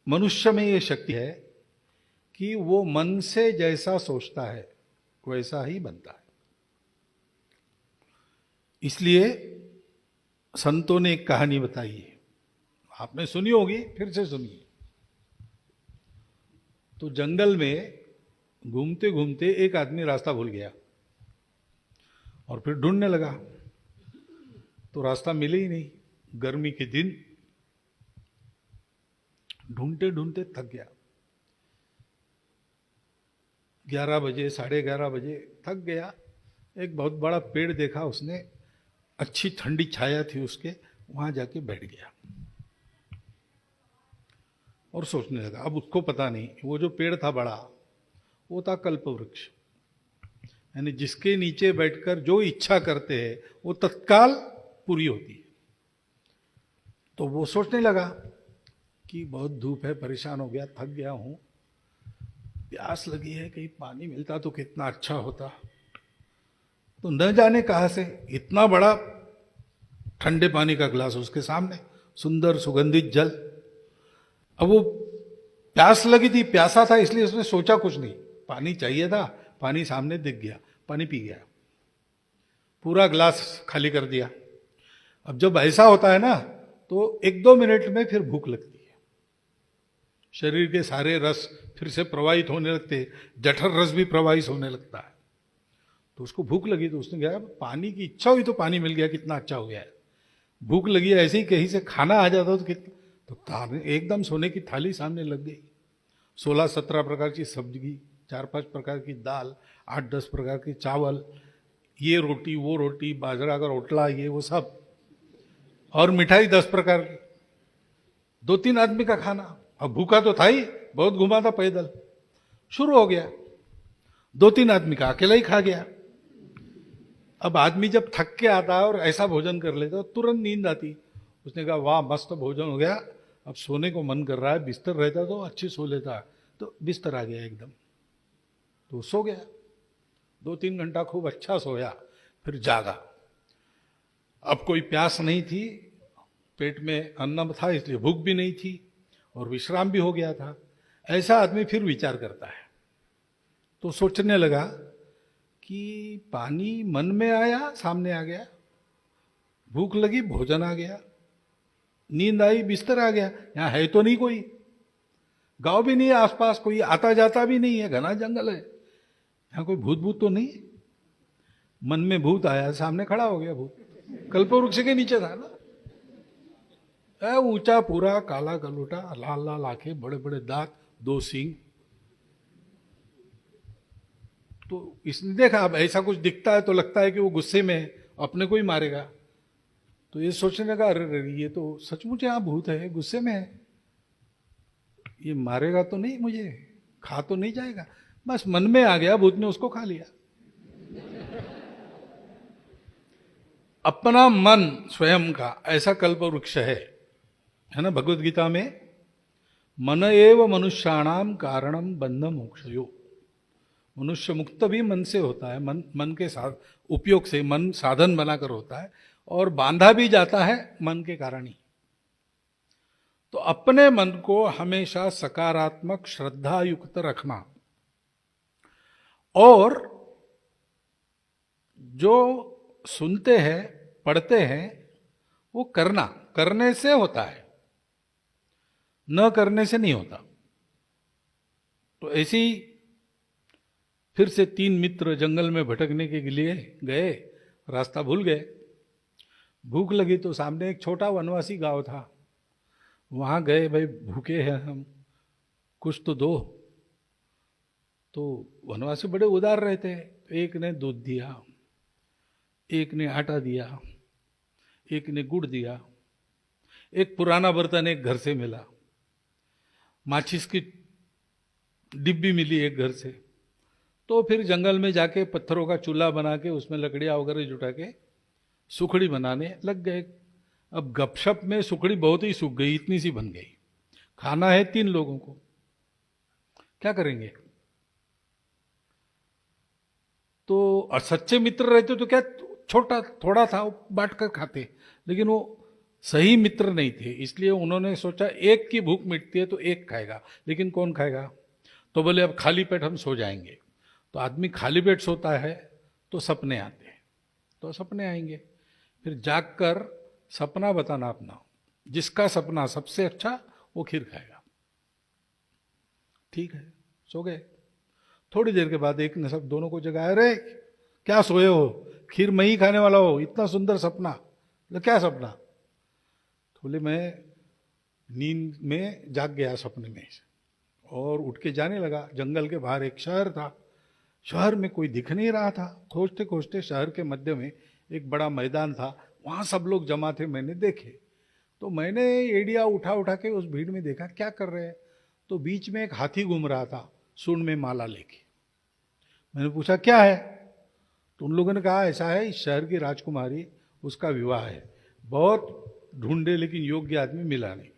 मनुष्य में ये शक्ति है कि वो मन से जैसा सोचता है वैसा ही बनता है। इसलिए संतों ने एक कहानी बताई है, आपने सुनी होगी, फिर से सुनिए। तो जंगल में घूमते घूमते एक आदमी रास्ता भूल गया और फिर ढूंढने लगा, तो रास्ता मिले ही नहीं। गर्मी के दिन ढूंढते ढूंढते थक गया। 11 बजे 11:30 बजे थक गया। एक बहुत बड़ा पेड़ देखा उसने, अच्छी ठंडी छाया थी उसके, वहां जाके बैठ गया और सोचने लगा। अब उसको पता नहीं वो जो पेड़ था बड़ा, वो था कल्पवृक्ष, यानी जिसके नीचे बैठकर जो इच्छा करते हैं वो तत्काल पूरी होती है। तो वो सोचने लगा कि बहुत धूप है, परेशान हो गया, थक गया हूं, प्यास लगी है, कहीं पानी मिलता तो कितना अच्छा होता। तो न जाने कहां से इतना बड़ा ठंडे पानी का गिलास उसके सामने, सुंदर सुगंधित जल। अब वो प्यास लगी थी, प्यासा था, इसलिए उसने सोचा कुछ नहीं, पानी चाहिए था, पानी सामने दिख गया, पानी पी गया, पूरा गिलास खाली कर दिया। अब जब ऐसा होता है ना, तो 1-2 मिनट में फिर भूख लगती है, शरीर के सारे रस फिर से प्रवाहित होने लगते हैं, जठर रस भी प्रवाहित होने लगता है। तो उसको भूख लगी, तो उसने कहा पानी की इच्छा हुई तो पानी मिल गया, कितना अच्छा हो गया है। भूख लगी है, ऐसे ही कहीं से खाना आ जाता तो कितना, तो एकदम सोने की थाली सामने लग गई, 16-17 प्रकार की सब्जी, 4-5 प्रकार की दाल, 8-10 प्रकार के चावल, ये रोटी वो रोटी, बाजरा का रोटला, ये वो सब, और मिठाई 10 प्रकार की। 2-3 आदमी का खाना। अब भूखा तो था ही, बहुत घुमा था पैदल, शुरू हो गया। 2-3 आदमी का अकेला ही खा गया। अब आदमी जब थक के आता है और ऐसा भोजन कर लेता तो तुरंत नींद आती। उसने कहा वाह मस्त भोजन हो गया, अब सोने को मन कर रहा है, बिस्तर रहता तो अच्छी सो लेता। तो बिस्तर आ गया एकदम, तो सो गया। 2-3 घंटा खूब अच्छा सोया, फिर जागा। अब कोई प्यास नहीं थी, पेट में अन्न था, इसलिए भूख भी नहीं थी, और विश्राम भी हो गया था। ऐसा आदमी फिर विचार करता है, तो सोचने लगा कि पानी मन में आया, सामने आ गया, भूख लगी, भोजन आ गया, नींद आई, बिस्तर आ गया, यहां है तो नहीं कोई, गांव भी नहीं है आसपास, कोई आता जाता भी नहीं है, घना जंगल है, यहां कोई भूत भूत तो नहीं। मन में भूत आया, सामने खड़ा हो गया भूत, कल्पवृक्ष के नीचे था ना, ऊंचा पूरा, काला गलोटा, लाल लाल आंखें, बड़े बड़े दांत, 2 सींग। तो इसने देखा अब ऐसा कुछ दिखता है तो लगता है कि वो गुस्से में है, अपने को ही मारेगा। तो ये सोचने लगा अरे ये तो सचमुच यहां भूत है, गुस्से में है, ये मारेगा तो नहीं, मुझे खा तो नहीं जाएगा। बस मन में आ गया, भूत ने उसको खा लिया। अपना मन स्वयं का ऐसा कल्पवृक्ष है ना। भगवत गीता में मन एव मनुष्याणाम कारणम बंध मोक्षयो, मनुष्य मुक्त भी मन से होता है, मन के साथ उपयोग से, मन साधन बनाकर होता है, और बांधा भी जाता है मन के कारण ही। तो अपने मन को हमेशा सकारात्मक श्रद्धा युक्त रखना, और जो सुनते हैं पढ़ते हैं वो करना, करने से होता है, न करने से नहीं होता। तो ऐसे ही फिर से 3 मित्र जंगल में भटकने के लिए गए, रास्ता भूल गए। भूख लगी तो सामने एक छोटा वनवासी गांव था, वहां गए, भाई भूखे हैं हम, कुछ तो दो। तो वनवासी बड़े उदार रहते हैं, तो एक ने दूध दिया, एक ने आटा दिया, एक ने गुड़ दिया, एक पुराना बर्तन एक घर से मिला, माचिस की डिब्बी मिली एक घर से। तो फिर जंगल में जाके पत्थरों का चूल्हा बना के उसमें लकड़ियां वगैरह जुटा के सुखड़ी बनाने लग गए। अब गपशप में सुखड़ी बहुत ही सूख गई, इतनी सी बन गई, खाना है 3 लोगों को, क्या करेंगे। तो सच्चे मित्र रहते तो क्या, छोटा थोड़ा था बांट कर खाते, लेकिन वो सही मित्र नहीं थे, इसलिए उन्होंने सोचा एक की भूख मिटती है तो एक खाएगा, लेकिन कौन खाएगा? तो बोले अब खाली पेट हम सो जाएंगे। तो आदमी खाली पेट सोता है तो सपने आते हैं, तो सपने आएंगे। फिर जागकर सपना बताना अपना, जिसका सपना सबसे अच्छा वो खीर खाएगा। ठीक है, सो गए। थोड़ी देर के बाद एक ने सब दोनों को जगाया, अरे क्या सोए हो, खीर मैं ही खाने वाला हो, इतना सुंदर सपना। तो क्या सपना? तो बोले मैं नींद में जाग गया सपने में, और उठ के जाने लगा। जंगल के बाहर एक शहर था, शहर में कोई दिख नहीं रहा था। खोजते खोजते शहर के मध्य में एक बड़ा मैदान था, वहां सब लोग जमा थे, मैंने देखे। तो मैंने एडिया उठा उठा के उस भीड़ में देखा क्या कर रहे हैं। तो बीच में एक हाथी घूम रहा था सूंड में माला लेके। मैंने पूछा क्या है? तो उन लोगों ने कहा ऐसा है, इस शहर की राजकुमारी, उसका विवाह है, बहुत ढूंढे लेकिन योग्य आदमी मिला नहीं,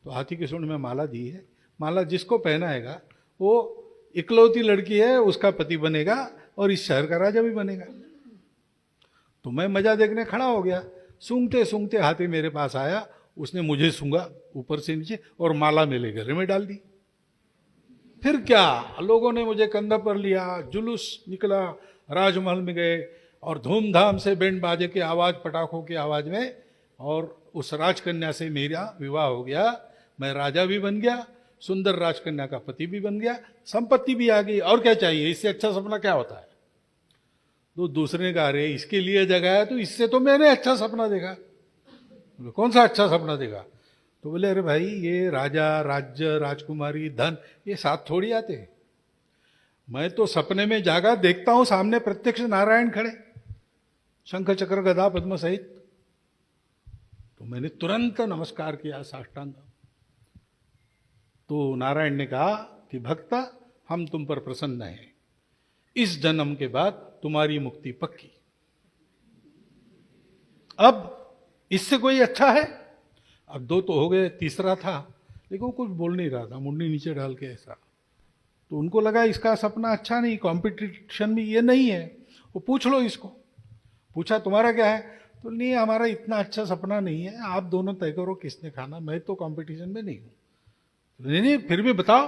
तो हाथी के सूंड में माला दी है, माला जिसको पहनाएगा वो इकलौती लड़की है, उसका पति बनेगा और इस शहर का राजा भी बनेगा। तो मैं मजा देखने खड़ा हो गया। सूंघते सूंघते हाथी मेरे पास आया, उसने मुझे सूंघा ऊपर से नीचे और माला मेरे गले में डाल दी। फिर क्या, लोगों ने मुझे कंधा पर लिया, जुलूस निकला, राजमहल में गए और धूमधाम से बैंड बाजे की आवाज, पटाखों की आवाज में, और उस राजकन्या से मेरा विवाह हो गया। मैं राजा भी बन गया, सुंदर राजकन्या का पति भी बन गया, संपत्ति भी आ गई, और क्या चाहिए, इससे अच्छा सपना क्या होता है? तो दूसरे ने कहा अरे इसके लिए जगाया, तो इससे तो मैंने अच्छा सपना देखा। कौन सा अच्छा सपना देखा? तो बोले अरे भाई ये राजा, राज्य, राजकुमारी, धन, ये साथ थोड़ी आते हैं। मैं तो सपने में जागा, देखता हूं सामने प्रत्यक्ष नारायण खड़े, शंख चक्र गदा पद्म सहित। तो मैंने तुरंत नमस्कार किया, साष्टांग। तो नारायण ने कहा कि भक्ता, हम तुम पर प्रसन्न हैं, इस जन्म के बाद तुम्हारी मुक्ति पक्की। अब इससे कोई अच्छा है? अब दो तो हो गए, तीसरा था, लेकिन वो कुछ बोल नहीं रहा था, मुंडी नीचे डाल के ऐसा। तो उनको लगा इसका सपना अच्छा नहीं, कंपटीशन में ये नहीं है, वो पूछ लो इसको। पूछा तुम्हारा क्या है? तो नहीं हमारा इतना अच्छा सपना नहीं है, आप दोनों तय करो किसने खाना, मैं तो कंपटीशन में नहीं हूं। नहीं फिर भी बताओ,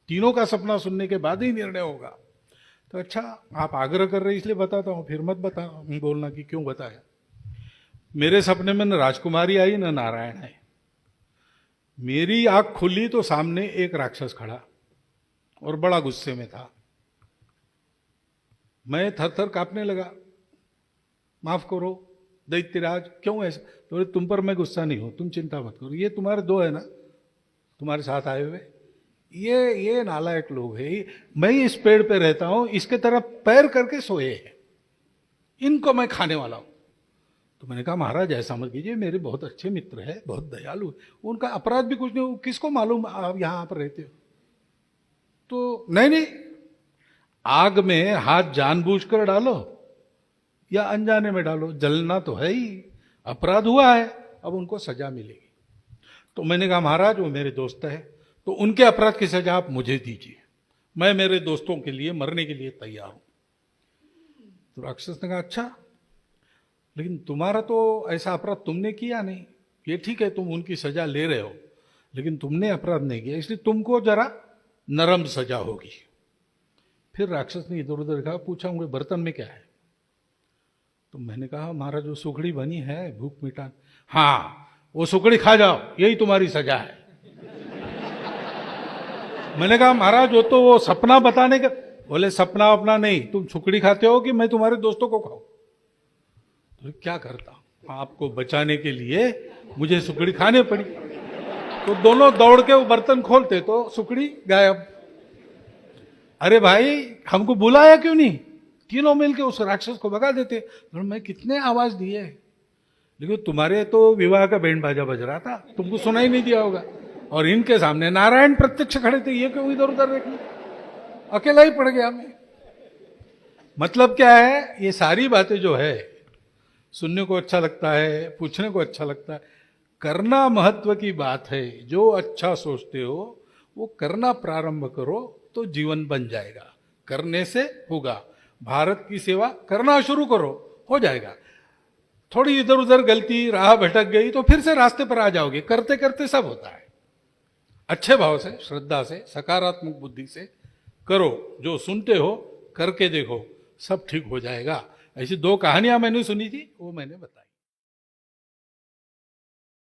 तीनों का सपना सुनने के बाद ही निर्णय होगा। तो अच्छा आप आग्रह कर रहे इसलिए बताता हूं, फिर मत बता बोलना कि क्यों बताया। मेरे सपने में न राजकुमारी आई न नारायण आए। मेरी आंख खुली तो सामने एक राक्षस खड़ा और बड़ा गुस्से में था। मैं थर थर कांपने लगा। माफ करो दैत्यराज, क्यों ऐसा? तो तुम पर मैं गुस्सा नहीं हूं, तुम चिंता मत करो, ये तुम्हारे दो है ना तुम्हारे साथ आए हुए, ये नालायक लोग हैं, मैं इस पेड़ पे रहता हूं, इसके तरफ पैर करके सोए हैं, इनको मैं खाने वाला हूं। तो मैंने कहा महाराज ऐसा मत कीजिए, मेरे बहुत अच्छे मित्र हैं, बहुत दयालु, उनका अपराध भी कुछ नहीं, किसको मालूम आप यहां पर रहते हो? तो नहीं, आग में हाथ जानबूझकर डालो या अनजाने में डालो, जलना तो है ही, अपराध हुआ है, अब उनको सजा मिलेगी। तो मैंने कहा महाराज वो मेरे दोस्त है, तो उनके अपराध की सजा आप मुझे दीजिए, मैं मेरे दोस्तों के लिए मरने के लिए तैयार हूं। तो राक्षस ने कहा अच्छा, लेकिन तुम्हारा तो ऐसा अपराध तुमने किया नहीं, ये ठीक है तुम उनकी सजा ले रहे हो, लेकिन तुमने अपराध नहीं किया, इसलिए तुमको जरा नरम सजा होगी। फिर राक्षस ने इधर उधर कहा, पूछा उनके बर्तन में क्या है? तो मैंने कहा महाराज वो सुखड़ी बनी है भूख मिटान। हाँ वो सुखड़ी खा जाओ, यही तुम्हारी सजा है। मैंने कहा महाराज वो तो वो सपना बताने का। बोले सपना अपना नहीं, तुम सुखड़ी खाते हो कि मैं तुम्हारे दोस्तों को खाऊं? तो क्या करता, आपको बचाने के लिए मुझे सुखड़ी खाने पड़ी। तो दोनों दौड़ के वो बर्तन खोलते तो सुखड़ी गायब। अरे भाई हमको बुलाया क्यों नहीं? तीनों मिलके उस राक्षस को भगा देते। तो मैं कितने आवाज दिए, लेकिन तुम्हारे तो विवाह का बैंड बाजा बज रहा था, तुमको सुनाई नहीं दिया होगा, और इनके सामने नारायण प्रत्यक्ष खड़े थे, ये क्यों इधर उधर देखने? अकेला ही पड़ गया मैं। मतलब क्या है, ये सारी बातें जो है सुनने को अच्छा लगता है, पूछने को अच्छा लगता है, करना महत्व की बात है। जो अच्छा सोचते हो वो करना प्रारंभ करो तो जीवन बन जाएगा, करने से होगा। भारत की सेवा करना शुरू करो, हो जाएगा। थोड़ी इधर उधर गलती, राह भटक गई तो फिर से रास्ते पर आ जाओगे। करते करते सब होता है। अच्छे भाव से, श्रद्धा से, सकारात्मक बुद्धि से करो। जो सुनते हो करके देखो, सब ठीक हो जाएगा। ऐसी 2 कहानियां मैंने सुनी थी, वो मैंने बताई।